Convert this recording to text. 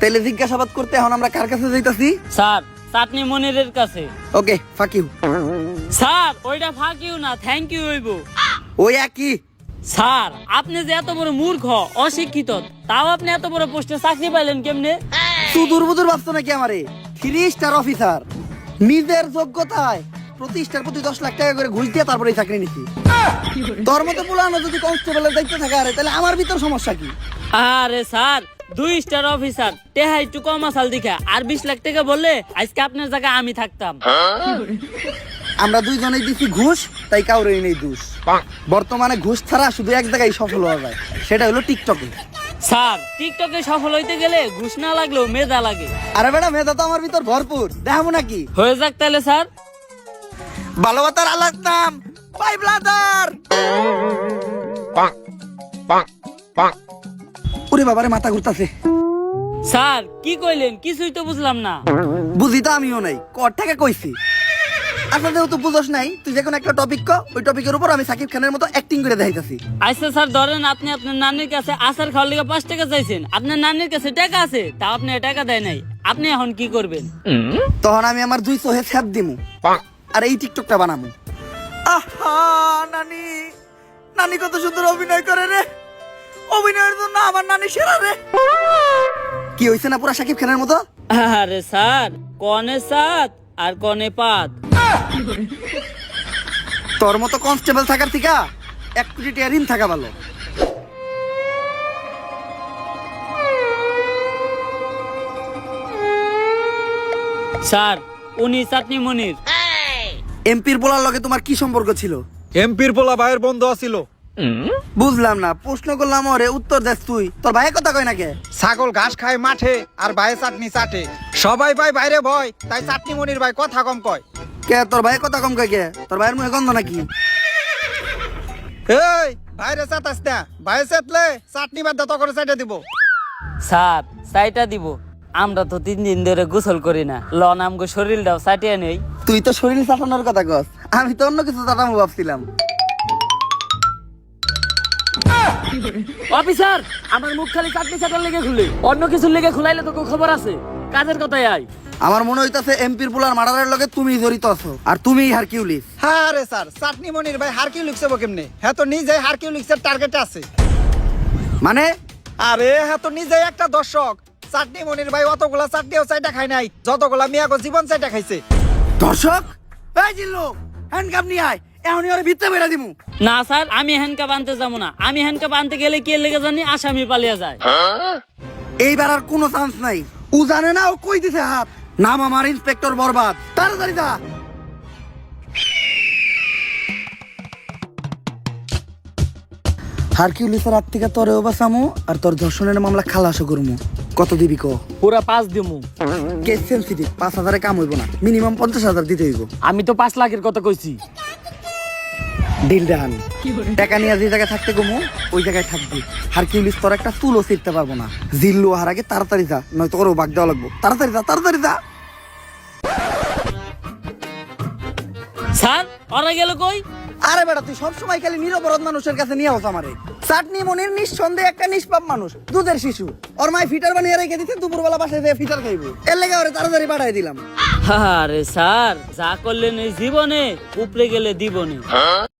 তাইলে জিজ্ঞাসাবাদ করতে এখন আমরা কার কাছে যাইতাছি? স্যার চাটনি মনিরের কাছে। ওকে, ফাক ইউ। স্যার ওইটা ফাক ইউ না, থ্যাংক ইউ হইব। ওই একই। স্যার আপনি যে এত বড় মূর্খ অশিক্ষিত, তাও আপনি এত বড় পোস্টে চাকরি পাইলেন কেমনে? সুদূর বুদুর ভাবছো নাকি আমারে? 3 স্টার অফিসার, নিজের যোগ্যতায় প্রতি স্টার প্রতি 10 লাখ টাকা করে ঘুষ দিয়ে তারপরে চাকরি নিছি। তোর মতো পুলানো যদি কনস্টেবলের দায়িত্ব থাকে আরে তাহলে আমার ভিতর সমস্যা কি? আরে স্যার 2 স্টার অফিসার টেহা একটু কম আসাল দেখা আর 20 লাখ টাকা বললে আজকে আপনার জায়গায় আমি থাকতাম। আমরা দুইজনেই দিছি ঘুষ, তাই কাউরেই নেই দোষ। বর্তমানে ঘুষ ছাড়া শুধু এক জায়গায় সফল হওয়া যায়, সেটা হলো টিকটকে। স্যার টিকটকে সফল হইতে গেলে ঘুষ না লাগলেও মেধা লাগে। আরে বেটা, মেধা তো আমার ভিতর ভরপুর, দেখাবো নাকি? হয়ে যাক তাহলে স্যার। ভালোবাসার আলাদা বাই ব্রাদার। ওরে বাবারে, মাথা ঘুরতাছে। স্যার কি কইলেন? কিছুই তো বুঝলাম না। বুঝি তো আমিও নাই, কর থেকে কইছি। আচ্ছা যেহেতু বুঝোস নাই, তুই যে কোনো একটা টপিক ক, ওই টপিকের উপর আমি সাকিব খানের মতো অ্যাক্টিং করে দেখাইতাছি। আচ্ছা স্যার ধরেন আপনি আপনার নানির কাছে আচার খাওয়ার লিগে 5 টাকা চাইছেন, আপনার নানির কাছে টাকা আছে, তা আপনি টাকা দেয় নাই, আপনি এখন কি করবেন? তখন আমি আমার 2 চোহে ছ্যাপ দিমু আর এই টিকটকটা বানামু। আহা নানি, নানি কত সুন্দর অভিনয় করে রে, অভিনয়ের জন্য আমার নানি সেরা রে। কি হইছে না পুরা সাকিব খানের মতো? আরে স্যার কনে সাত আর কনে পাত। তোর মতো কনস্টেবল থাকার থেকে 1 কোটি টাকা ঋণ থাকা ভালো। স্যার উনি চাটনি মনির। এমপির পোলার লগে তোমার কি সম্পর্ক ছিল? এমপির পোলা ভাইয়ের বন্ধু আছিল। বুঝলাম না, প্রশ্ন করলাম ওরে, উত্তর দেস তুই। তোর ভাই কথা কয় না কে? ছাগল ঘাস খায় মাঠে আর ভাইয়ে চাটনি চাটে। সবাই ভাই বাইরে ভয়, তাই চাটনি মনির ভাই কথা কম কয়। কে তোর ভাই কথা কম কয় কে? তোর ভাইয়ের মুখে গন্ধ নাকি? এই বাইরে চাটাস না, ভাইয়ে চাটলে চাটনি বাদ দত করে চাটে দিব। স্যার চাইটা দিব, আমরা তো 3 দিন ধরে গোসল করি না, লন আমগো শরীরটাও চাটিয়ে নেই। তুই তো শরীর চাটানোর কথা কস, আমি তো অন্য কিছু চাটামো ভাবছিলাম। অফিসার আমার মুখ খালি চাটনি চাটার লেগে খুলে, অন্য কিছুর লেগে খুলাইলে তো খবর আছে। কাজের কথাই আয়। আমার মনে হইতাছে এমপির পোলার মার্ডারের লগে তুমি জড়িত আছো, আর তুমিই হারকিউলিস। হ্যাঁ রে স্যার, চাটনি মনির ভাই হারকিউ লিখছে কেমনে? হ্যাঁ তো নিজে হারকিউ লিখছে, টার্গেটে আছে। মানে? আরে হ্যাঁ তো নিজে একটা দর্শক। চাটনি মনির ভাই অতগুলা চাটনিও চাইটা খায় নাই যতগুলা মিয়াগো জীবন চাইটা খাইছে। দর্শক, এই জিল্লু, হ্যান্ডকাপ নিয়ে আয়, এখনই ওরে ভিতরে বেরা দিমু। না স্যার আমি হ্যান্ডকাপ আনতে যাবো না, আমি হ্যান্ডকাপ আনতে গেলে কি লেগে জানি আসামি পালিয়ে যায়। এইবার আর কোনো চান্স নাই। ও জানে না ও কই দিছে হাত। নাম আমার ইন্সপেক্টর বরবাদ, তাড়াতাড়ি যা। হারকিউলিসের হাত থেকে তোরেও বাঁচামু আর তোর ধর্ষণের মামলা খালাসও করমু। কত দিবি ক? পুরা 5 দিমু। কেস সেন্সিটিভ, 5,000 কাম হইব না, মিনিমাম 50,000 দিতে হইব। আমি তো 5 লাখের কথা কইছি। Deal done. টাকা নিয়ে যে জায়গায় থাকতে গমু ওই জায়গায় থাকবি। হারকিউলিস তোর একটা চুলও ছিঁড়তে পারবো না। জিল্লু হার আগে তাড়াতাড়ি যা, নয়তো ওরও বাগ দেওয়া লাগবো। তাড়াতাড়ি যা, তাড়াতাড়ি যা। স্যার ওরা গেল কই? আরে বেটা, তুই সবসময় খালি নিরপরাধ মানুষের কাছে নিয়ে আস আমারে। চাটনি মনির নিঃসন্দেহে একটা নিষ্পাপ মানুষ, দুধের শিশু। ওর মাই ফিটার বানিয়ে রেখে দিচ্ছে, দুপুরবেলা বাসায় যেয়ে ফিটার খাইবো। এর লেগে ওরে তাড়াতাড়ি পাঠাই দিলাম। আরে স্যার যা করলেন এই জীবনে উপরে গেলে দিবনে।